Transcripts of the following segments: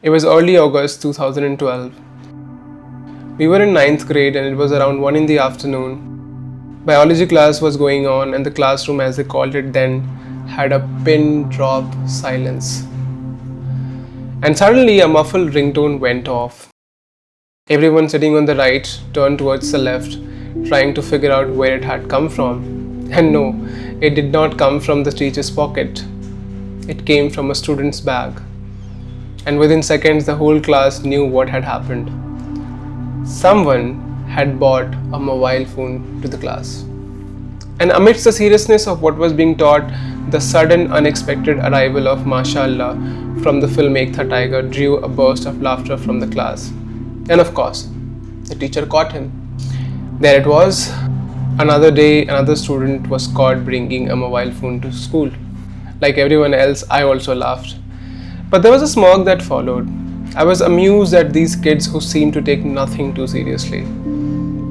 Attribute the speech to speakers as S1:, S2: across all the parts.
S1: It was early August 2012. We were in ninth grade and it was around 1 in the afternoon. Biology class was going on and the classroom, as they called it then, had a pin drop silence. And suddenly a muffled ringtone went off. Everyone sitting on the right turned towards the left, trying to figure out where it had come from. And no, it did not come from the teacher's pocket. It came from a student's bag. And within seconds, the whole class knew what had happened. Someone had bought a mobile phone to the class. And amidst the seriousness of what was being taught, the sudden unexpected arrival of Mashallah from the film Ek Tha Tiger drew a burst of laughter from the class. And of course, the teacher caught him. There it was. Another day, another student was caught bringing a mobile phone to school. Like everyone else, I also laughed. But there was a smirk that followed. I was amused at these kids who seemed to take nothing too seriously.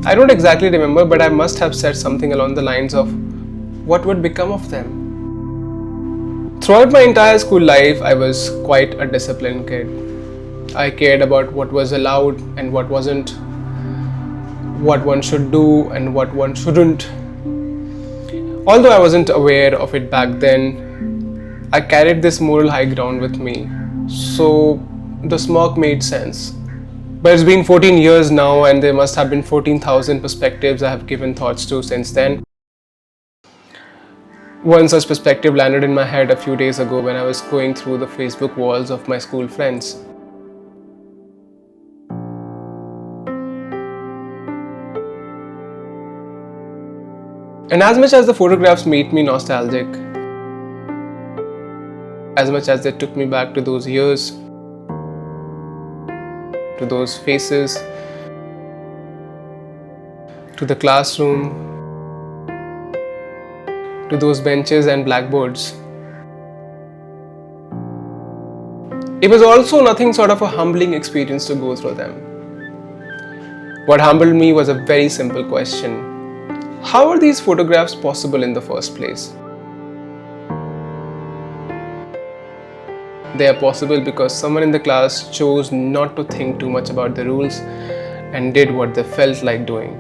S1: I don't exactly remember, but I must have said something along the lines of, what would become of them? Throughout my entire school life, I was quite a disciplined kid. I cared about what was allowed and what wasn't, what one should do and what one shouldn't. Although I wasn't aware of it back then, I carried this moral high ground with me, so the smirk made sense. But it's been 14 years now and there must have been 14,000 perspectives I have given thoughts to since then. One such perspective landed in my head a few days ago when I was going through the Facebook walls of my school friends. And as much as the photographs made me nostalgic, as much as they took me back to those years, to those faces, to the classroom, to those benches and blackboards, it was also nothing sort of a humbling experience to go through them. What humbled me was a very simple question. How are these photographs possible in the first place? They are possible because someone in the class chose not to think too much about the rules and did what they felt like doing.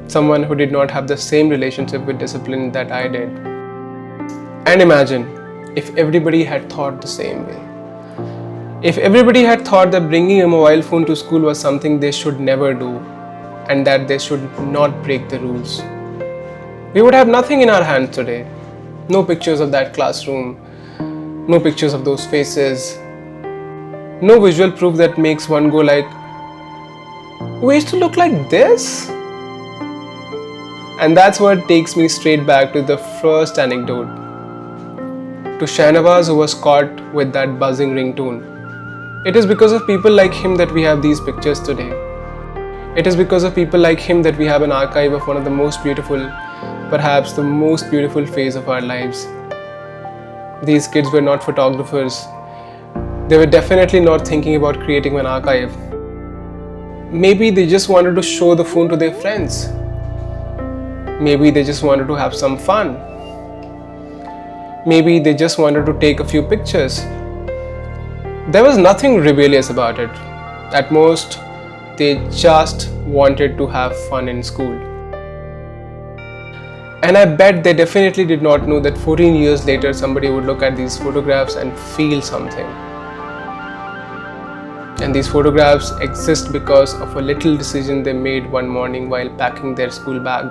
S1: Someone who did not have the same relationship with discipline that I did. And imagine if everybody had thought the same way. If everybody had thought that bringing a mobile phone to school was something they should never do and that they should not break the rules, we would have nothing in our hands today. No pictures of that classroom, no pictures of those faces, no visual proof that makes one go like, we used to look like this? And that's what takes me straight back to the first anecdote. To Shahnawaz, who was caught with that buzzing ringtone. It is because of people like him that we have these pictures today. It is because of people like him that we have an archive of one of the most beautiful, perhaps the most beautiful phase of our lives. These kids were not photographers. They were definitely not thinking about creating an archive. Maybe they just wanted to show the phone to their friends. Maybe they just wanted to have some fun. Maybe they just wanted to take a few pictures. There was nothing rebellious about it. At most, they just wanted to have fun in school. And I bet they definitely did not know that 14 years later somebody would look at these photographs and feel something. And these photographs exist because of a little decision they made one morning while packing their school bag.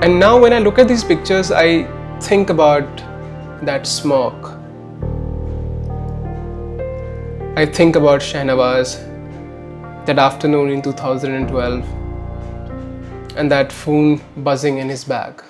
S1: And now when I look at these pictures, I think about that smirk. I think about Shahnawaz, that afternoon in 2012, and that phone buzzing in his bag.